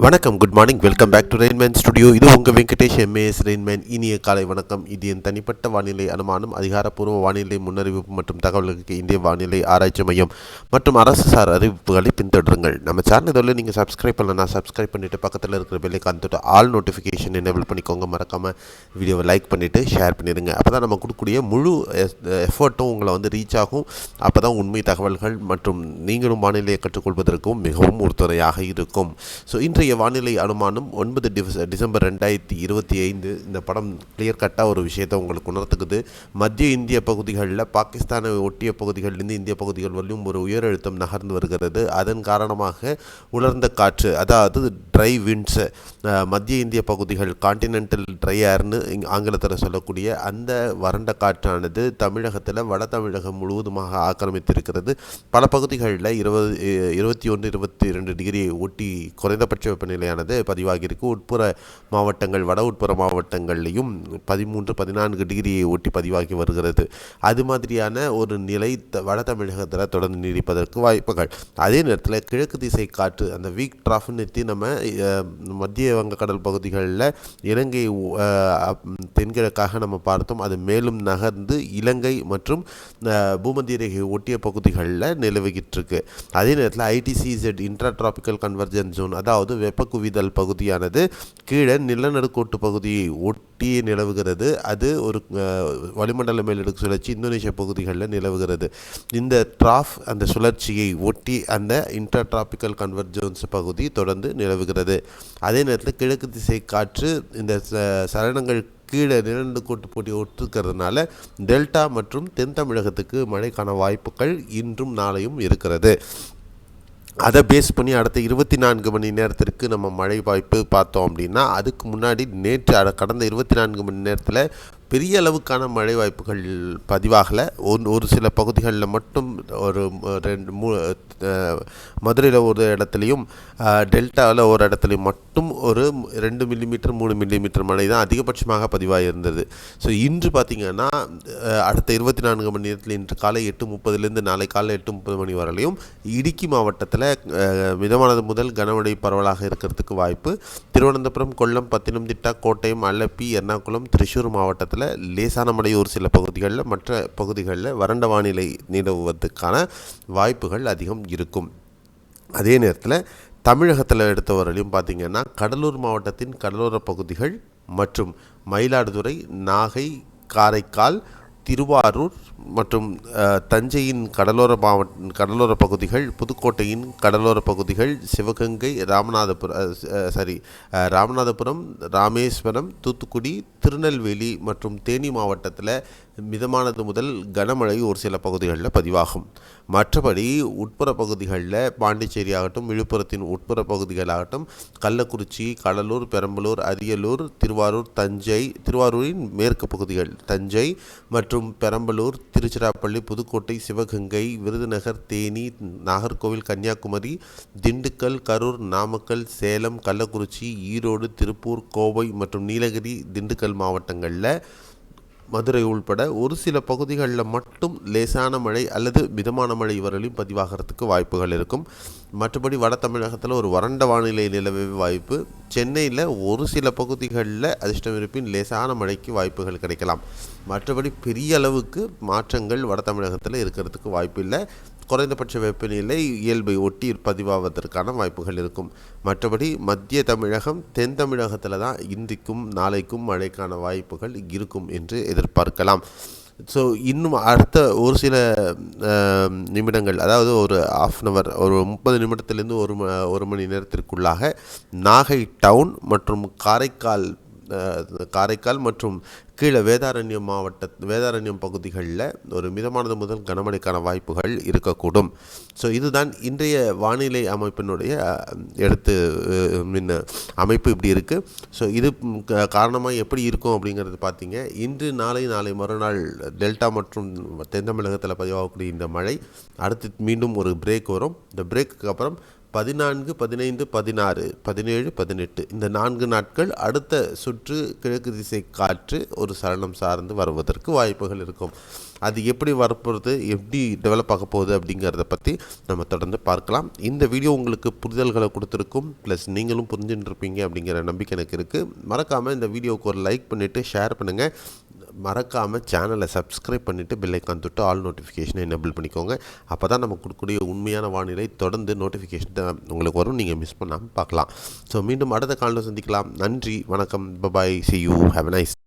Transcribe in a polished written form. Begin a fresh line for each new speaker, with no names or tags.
வணக்கம், good morning. Welcome back to rainman studio. இது உங்கள் வெங்கடேஷ் எம்ஏஎஸ் ரெயின்மேன். இனிய காலை வணக்கம். இது என் தனிப்பட்ட வானிலை அனுமானம், அதிகாரப்பூர்வ வானிலை முன்னறிவிப்பு மற்றும் தகவல்களுக்கு இந்திய வானிலை ஆராய்ச்சி மையம் மற்றும் அரசு சார் அறிவிப்புகளை பின்தொடருங்கள். நம்ம சேனல் இதில் நீங்கள் சப்ஸ்கிரைப் பண்ணலன்னா சப்ஸ்கிரைப் பண்ணிவிட்டு பக்கத்தில் இருக்கிற பெல்லைக்கான் தொட்டு ஆல் நோட்டிஃபிகேஷன் எனேபிள் பண்ணிக்கோங்க. மறக்காமல் வீடியோவை லைக் பண்ணிவிட்டு ஷேர் பண்ணிடுங்க. அப்போ தான் நம்ம கொடுக்கக்கூடிய முழு எஃபர்ட்டும் உங்களை ரீச் ஆகும். அப்போ தான் உண்மை தகவல்கள் மற்றும் நீங்களும் வானிலையை கற்றுக்கொள்வதற்கும் மிகவும் உறுதுணையாக இருக்கும். ஸோ இன்றைய வானிலை அனுமானம் 9 டிசம்பர் 2025. இந்த படம் கிளியர் கட்டாக ஒரு விஷயத்தை உங்களுக்கு உணர்த்துக்குது. மத்திய இந்திய பகுதிகளில் பாகிஸ்தானை ஒட்டிய பகுதிகளிலிருந்து இந்திய பகுதிகள் வரையும் ஒரு உயர் அழுத்தம் நகர்ந்து வருகிறது. அதன் காரணமாக உலர்ந்த காற்று, அதாவது ட்ரை விண்ட்ஸ், மத்திய இந்திய பகுதிகள் கான்டினென்டல் ட்ரை ஏர்னு ஆங்கிலத்தில் சொல்லக்கூடிய அந்த வறண்ட காற்றானது தமிழகத்தில் வட தமிழகம் முழுவதுமாக ஆக்கிரமித்திருக்கிறது. பல பகுதிகளில் 21-22 டிகிரியை ஒட்டி குறைந்தபட்ச வெப்பநிலையானது பதிவாகியிருக்கு. உட்புற மாவட்டங்கள், வட உட்புற மாவட்டங்கள்லையும் 13-14 டிகிரியை ஒட்டி பதிவாகி வருகிறது. அது மாதிரியான ஒரு நிலை வட தமிழகத்தில் தொடர்ந்து நீடிப்பதற்கு வாய்ப்புகள். அதே நேரத்தில் கிழக்கு திசை காற்று, அந்த வீக் ட்ராஃப்னு நம்ம மத்திய வங்கக்கடல் பகுதிகளில் இலங்கை தென்கிழக்காக நம்ம பார்த்தோம். அது மேலும் நகர்ந்து இலங்கை மற்றும் பூமத்திய ரேகை ஒட்டிய பகுதிகளில் நிலவுகிட்டு இருக்கு. அதே நேரத்தில் ஐடிசிஇசட் இன்ட்ரா டிராபிக்கல் கன்வர்ஜென்ஸ் ஜோன், அதாவது வெப்ப குவிதல் பகுதியானது கீழே நிலநடுக்கோட்டு பகுதியை ஒட்டியே நிலவுகிறது. அது ஒரு வளிமண்டல மேலடுக்கு சுழற்சி இந்தோனேஷியா பகுதிகளில் நிலவுகிறது. இந்த ட்ராஃப், அந்த சுழற்சியை ஒட்டி அந்த இன்ட்ரா டிராபிக்கல் கன்வர்ஜென்ஸ் பகுதி தொடர்ந்து நிலவுகிறது. அதே நேரத்தில் கிழக்கு திசை காற்று இந்த சலனங்கள் கீழே நிலநடுக்கோட்டு போட்டி ஒட்டுக்கிறதுனால டெல்டா மற்றும் தென் தமிழகத்துக்கு மழைக்கான வாய்ப்புகள் இன்றும் நாளையும் இருக்கிறது. அதை பேஸ் பண்ணி அடுத்த 24 மணி நேரத்திற்கு நம்ம மழை வாய்ப்பு பார்த்தோம் அப்படின்னா, அதுக்கு முன்னாடி நேற்று கடந்த 24 மணி நேரத்தில் பெரிய அளவுக்கான மழை வாய்ப்புகள் பதிவாகலை. ஒரு சில பகுதிகளில் மட்டும் ஒரு 2 மதுரையில் ஒரு இடத்துலையும் டெல்டாவில் ஒரு இடத்துலையும் மட்டும் ஒரு 2 மில்லிமீட்டர் 3 மில்லிமீட்டர் மழை தான் அதிகபட்சமாக பதிவாக இருந்தது. ஸோ இன்று பார்த்திங்கன்னா அடுத்த 24 மணி நேரத்தில் இன்று காலை 8:30 நாளை காலை 8:30 மணி வரையிலையும் இடுக்கி மாவட்டத்தில் மிதமானது முதல் கனமழை பரவலாக இருக்கிறதுக்கு வாய்ப்பு. திருவனந்தபுரம், கொல்லம், பத்தனம்திட்டா, கோட்டயம், அல்லப்பி, எர்ணாகுளம், திருச்சூர் மாவட்டத்தில் லேசான மழை ஒரு சில பகுதிகளில், மற்ற பகுதிகளில் வறண்ட வானிலை நிலவுவதற்கான வாய்ப்புகள் அதிகம் இருக்கும். அதே நேரத்தில் தமிழகத்தில் எடுத்தவரையிலும் பார்த்திங்கன்னா கடலூர் மாவட்டத்தின் கடலோர பகுதிகள் மற்றும் மயிலாடுதுறை, நாகை, காரைக்கால், திருவாரூர் மற்றும் தஞ்சையின் கடலோர பகுதிகள், புதுக்கோட்டையின் கடலோர பகுதிகள், சிவகங்கை, ராமநாதபுரம், ராமேஸ்வரம், தூத்துக்குடி, திருநெல்வேலி மற்றும் தேனி மாவட்டத்தில் மிதமானது முதல் கனமழை ஒரு சில பகுதிகளில் பதிவாகும். மற்றபடி உட்புற பகுதிகளில் பாண்டிச்சேரி ஆகட்டும், விழுப்புரத்தின் உட்புற பகுதிகளாகட்டும், கள்ளக்குறிச்சி, கடலூர், பெரம்பலூர், அரியலூர், திருவாரூரின் மேற்கு பகுதிகள், தஞ்சை மற்றும் பெரம்பலூர், திருச்சிராப்பள்ளி, புதுக்கோட்டை, சிவகங்கை, விருதுநகர், தேனி, நாகர்கோவில், கன்னியாகுமரி, திண்டுக்கல், கரூர், நாமக்கல், சேலம், கள்ளக்குறிச்சி, ஈரோடு, திருப்பூர், கோவை மற்றும் நீலகிரி, திண்டுக்கல் மாவட்டங்களில், மதுரை உள்பட ஒரு சில பகுதிகளில் மட்டும் லேசான மழை அல்லது மிதமான மழை வரையிலும் பதிவாகிறதுக்கு வாய்ப்புகள் இருக்கும். மற்றபடி வட தமிழகத்தில் ஒரு வறண்ட வானிலை நிலவே வாய்ப்பு. சென்னையில் ஒரு சில பகுதிகளில் அதிர்ஷ்டம் இருப்பின் லேசான மழைக்கு வாய்ப்புகள் கிடைக்கலாம். மற்றபடி பெரிய அளவுக்கு மாற்றங்கள் வட தமிழகத்தில் இருக்கிறதுக்கு வாய்ப்பு இல்லை. குறைந்தபட்ச வெப்பநிலை இயல்பை ஒட்டி பதிவாவதற்கான வாய்ப்புகள் இருக்கும். மற்றபடி மத்திய தமிழகம், தென் தமிழகத்தில் தான் இன்றைக்கும் நாளைக்கும் மழைக்கான வாய்ப்புகள் இருக்கும் என்று எதிர்பார்க்கலாம். ஸோ இன்னும் அடுத்த ஒரு சில நிமிடங்கள், அதாவது ஒரு ½ அன் அவர், ஒரு 30 நிமிடத்திலிருந்து ஒரு மணி நேரத்திற்குள்ளாக நாகை டவுன் மற்றும் காரைக்கால் மற்றும் கீழே வேதாரண்யம் பகுதிகளில் ஒரு மிதமானது முதல் கனமழைக்கான வாய்ப்புகள் இருக்கக்கூடும். ஸோ இதுதான் இன்றைய வானிலை அமைப்பினுடைய அமைப்பு இப்படி இருக்குது. ஸோ இது காரணமாக எப்படி இருக்கும் அப்படிங்கிறது பார்த்தீங்க. இன்று நாளை மறுநாள் டெல்டா மற்றும் தென் தமிழகத்தில் பதிவாகக்கூடிய இந்த மழை அடுத்து மீண்டும் ஒரு பிரேக் வரும். இந்த பிரேக்குக்கு அப்புறம் 14, 15, 16, 17, 18 இந்த 4 நாட்கள் அடுத்த சுற்று கிழக்கு திசை காற்று ஒரு சலனம் சார்ந்து வருவதற்கு வாய்ப்புகள் இருக்கும். அது எப்படி வரப்போகிறது, எப்படி டெவலப் ஆக போகுது அப்படிங்கிறத பற்றி நம்ம தொடர்ந்து பார்க்கலாம். இந்த வீடியோ உங்களுக்கு புரிதல்களை கொடுத்துருக்கும், ப்ளஸ் நீங்களும் புரிஞ்சுட்டுருப்பீங்க அப்படிங்கிற நம்பிக்கை எனக்கு இருக்குது. மறக்காமல் இந்த வீடியோவுக்கு ஒரு லைக் பண்ணிவிட்டு ஷேர் பண்ணுங்கள். மறக்காமல் சேனலை சப்ஸ்கிரைப் பண்ணிவிட்டு பெல் ஐக்கான் தொட்டு ஆல் நோட்டிஃபிகேஷனை எனேபிள் பண்ணிக்கோங்க. அப்போ தான் நம்ம கொடுக்கக்கூடிய உண்மையான வானிலை தொடர்ந்து நோட்டிஃபிகேஷன் உங்களுக்கு வரும், நீங்கள் மிஸ் பண்ணாமல் பார்க்கலாம். ஸோ மீண்டும் அடுத்த காலையில் சந்திக்கலாம். நன்றி, வணக்கம், bye bye, see you, have a nice